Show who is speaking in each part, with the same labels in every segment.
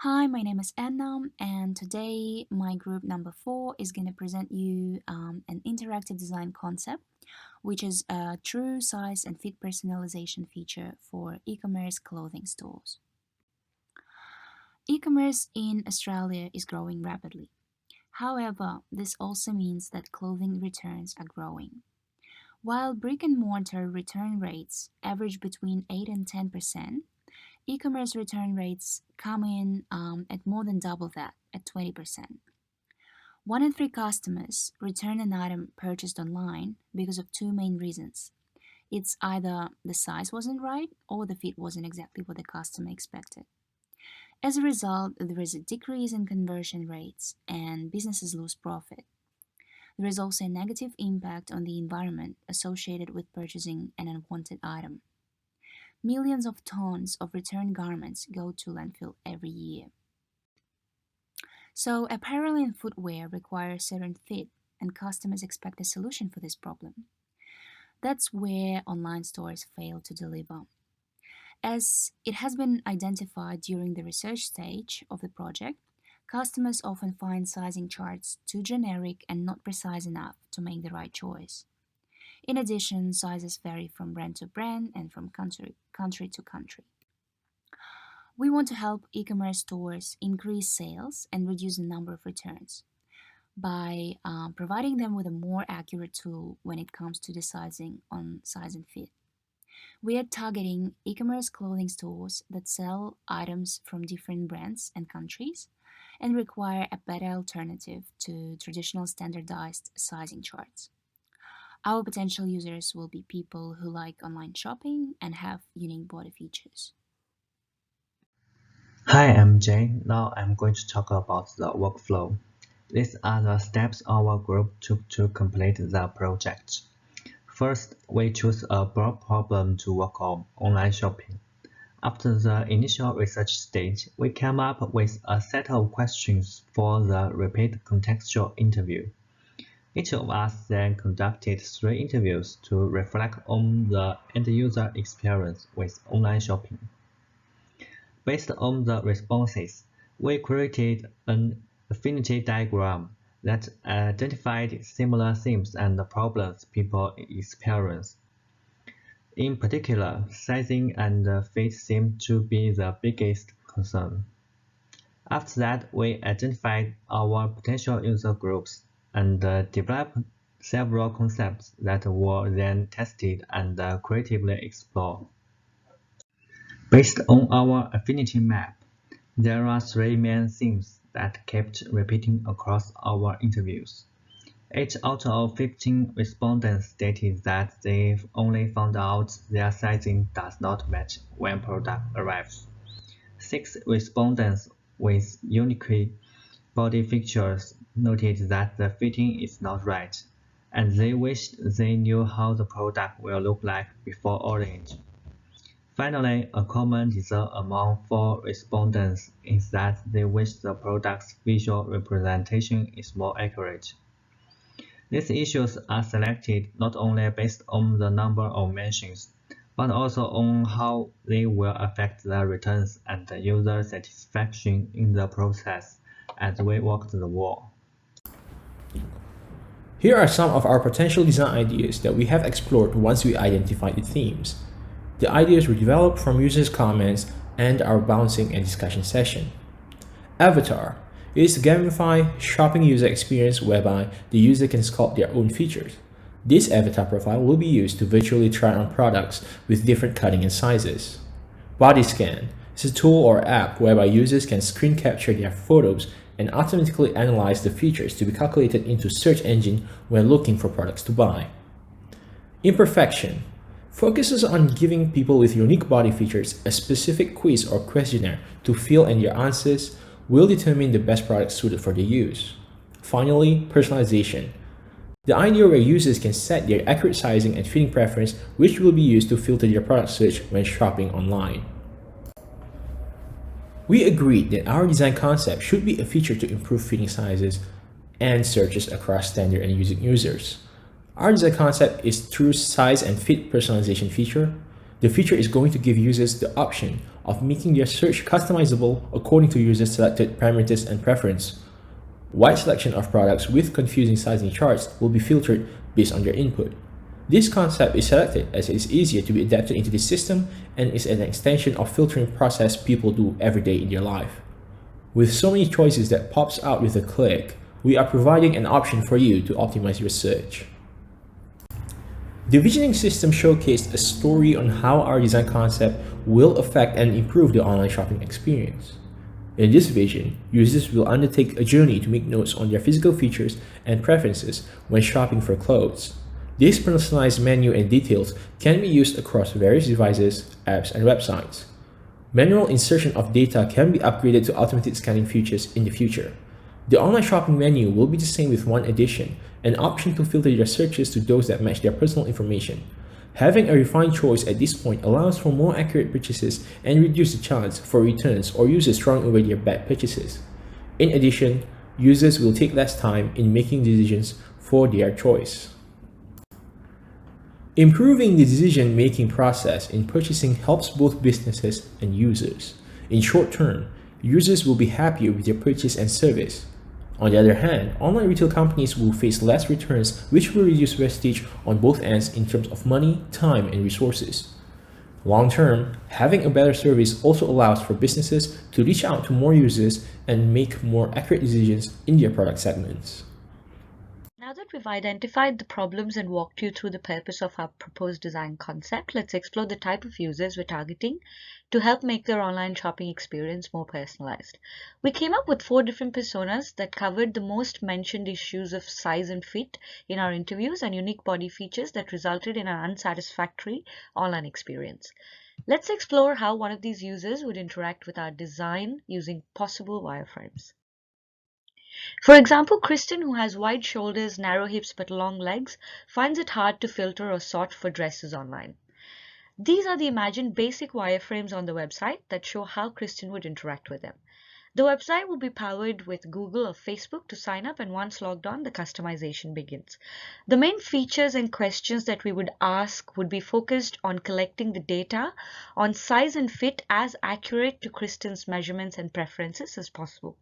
Speaker 1: Hi, my name is Anna, and today my group number 4 is going to present you an interactive design concept, which is a true size and fit personalization feature for e-commerce clothing stores. E-commerce in Australia is growing rapidly. However, this also means that clothing returns are growing. While brick-and-mortar return rates average between 8 and 10%, e-commerce return rates come in at more than double that, at 20%. One in three customers return an item purchased online because of two main reasons. It's either the size wasn't right or the fit wasn't exactly what the customer expected. As a result, there is a decrease in conversion rates and businesses lose profit. There is also a negative impact on the environment associated with purchasing an unwanted item. Millions of tons of returned garments go to landfill every year. So, apparel and footwear require a certain fit, and customers expect a solution for this problem. That's where online stores fail to deliver. As it has been identified during the research stage of the project, customers often find sizing charts too generic and not precise enough to make the right choice. In addition, sizes vary from brand to brand and from country to country. We want to help e-commerce stores increase sales and reduce the number of returns by providing them with a more accurate tool when it comes to deciding on size and fit. We are targeting e-commerce clothing stores that sell items from different brands and countries and require a better alternative to traditional standardized sizing charts. Our potential users will be people who like online shopping and have unique body features.
Speaker 2: Hi, I'm Jay. Now I'm going to talk about the workflow. These are the steps our group took to complete the project. First, we chose a broad problem to work on: online shopping. After the initial research stage, we came up with a set of questions for the repeat contextual interview. Each of us then conducted 3 interviews to reflect on the end-user experience with online shopping. Based on the responses, we created an affinity diagram that identified similar themes and problems people experience. In particular, sizing and fit seemed to be the biggest concern. After that, we identified our potential user groups and developed several concepts that were then tested and creatively explored. Based on our affinity map, there are 3 main themes that kept repeating across our interviews. 8 out of 15 respondents stated that they've only found out their sizing does not match when product arrives. 6 respondents with unique body features noted that the fitting is not right, and they wished they knew how the product will look like before ordering it. Finally, a common desire among 4 respondents is that they wish the product's visual representation is more accurate. These issues are selected not only based on the number of mentions, but also on how they will affect the returns and the user satisfaction in the process as we walk the walk.
Speaker 3: Here are some of our potential design ideas that we have explored once we identified the themes. The ideas were developed from users' comments and our bouncing and discussion session. Avatar is to gamify shopping user experience whereby the user can sculpt their own features. This avatar profile will be used to virtually try on products with different cutting and sizes. Body Scan is a tool or app whereby users can screen capture their photos and automatically analyze the features to be calculated into search engine when looking for products to buy. Imperfection focuses on giving people with unique body features a specific quiz or questionnaire to fill, and your answers will determine the best product suited for their use. Finally, personalization. The idea where users can set their accurate sizing and fitting preference, which will be used to filter their product search when shopping online. We agreed that our design concept should be a feature to improve fitting sizes and searches across standard and using users. Our design concept is true size and fit personalization feature. The feature is going to give users the option of making their search customizable according to users' selected parameters and preference. Wide selection of products with confusing sizing charts will be filtered based on their input. This concept is selected as it is easier to be adapted into the system and is an extension of filtering process people do every day in their life. With so many choices that pops out with a click, we are providing an option for you to optimize your search. The visioning system showcased a story on how our design concept will affect and improve the online shopping experience. In this vision, users will undertake a journey to make notes on their physical features and preferences when shopping for clothes. This personalized menu and details can be used across various devices, apps, and websites. Manual insertion of data can be upgraded to automated scanning features in the future. The online shopping menu will be the same with one addition, an option to filter your searches to those that match their personal information. Having a refined choice at this point allows for more accurate purchases and reduce the chance for returns or users throwing away their bad purchases. In addition, users will take less time in making decisions for their choice. Improving the decision-making process in purchasing helps both businesses and users. In short term, users will be happier with their purchase and service. On the other hand, online retail companies will face less returns, which will reduce wastage on both ends in terms of money, time, and resources. Long term, having a better service also allows for businesses to reach out to more users and make more accurate decisions in their product segments.
Speaker 4: Now that we've identified the problems and walked you through the purpose of our proposed design concept, let's explore the type of users we're targeting to help make their online shopping experience more personalized. We came up with 4 different personas that covered the most mentioned issues of size and fit in our interviews and unique body features that resulted in an unsatisfactory online experience. Let's explore how one of these users would interact with our design using possible wireframes. For example, Kristen, who has wide shoulders, narrow hips but long legs, finds it hard to filter or sort for dresses online. These are the imagined basic wireframes on the website that show how Kristen would interact with them. The website will be powered with Google or Facebook to sign up, and once logged on, the customization begins. The main features and questions that we would ask would be focused on collecting the data on size and fit as accurate to Kristen's measurements and preferences as possible.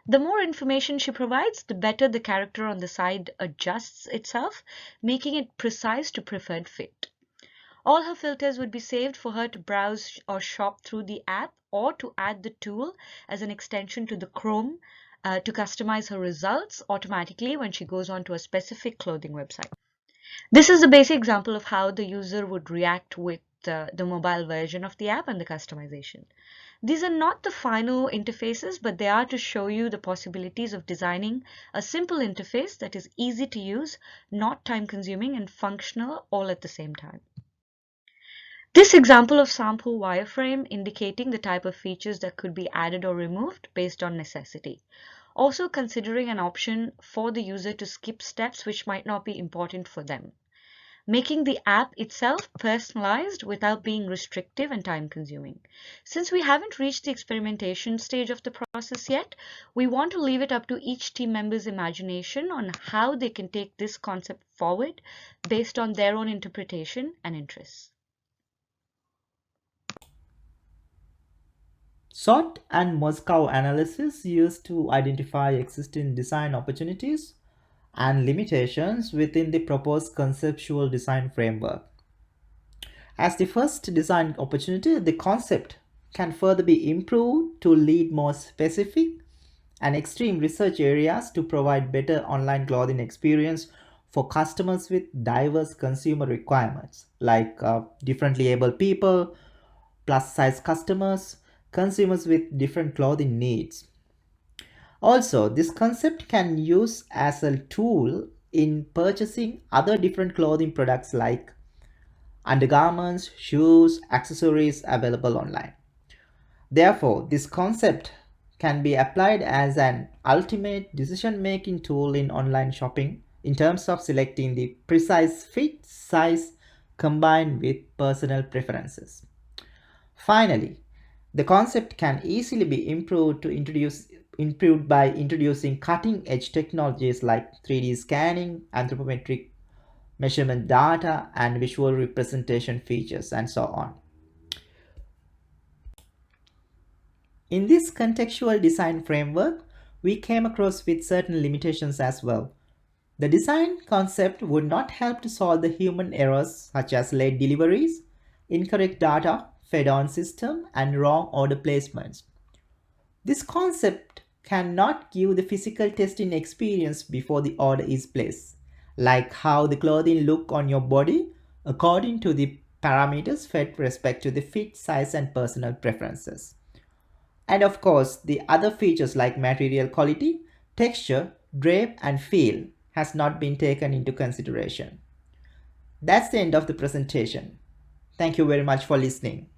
Speaker 4: The more information she provides, the better the character on the side adjusts itself, making it precise to preferred fit. All her filters would be saved for her to browse or shop through the app, or to add the tool as an extension to the Chrome to customize her results automatically when she goes on to a specific clothing website. This is a basic example of how the user would react with the mobile version of the app and the customization. These are not the final interfaces, but they are to show you the possibilities of designing a simple interface that is easy to use, not time-consuming, and functional all at the same time. This example of sample wireframe indicating the type of features that could be added or removed based on necessity. Also considering an option for the user to skip steps which might not be important for them. Making the app itself personalized without being restrictive and time-consuming. Since we haven't reached the experimentation stage of the process yet, we want to leave it up to each team member's imagination on how they can take this concept forward based on their own interpretation and interests.
Speaker 5: SWOT and Moscow analysis used to identify existing design opportunities and limitations within the proposed conceptual design framework. As the first design opportunity, the concept can further be improved to lead more specific and extreme research areas to provide better online clothing experience for customers with diverse consumer requirements like differently able people, plus size customers, consumers with different clothing needs. Also, this concept can use as a tool in purchasing other different clothing products like undergarments, shoes, accessories available online. Therefore, this concept can be applied as an ultimate decision-making tool in online shopping in terms of selecting the precise fit size combined with personal preferences. Finally, the concept can easily be improved by introducing cutting-edge technologies like 3D scanning, anthropometric measurement data, and visual representation features, and so on. In this contextual design framework, we came across with certain limitations as well. The design concept would not help to solve the human errors such as late deliveries, incorrect data, fed-on system, and wrong order placements. This concept cannot give the physical testing experience before the order is placed, like how the clothing look on your body according to the parameters fed respect to the fit, size, and personal preferences. And of course, the other features like material quality, texture, drape, and feel has not been taken into consideration. That's the end of the presentation. Thank you very much for listening.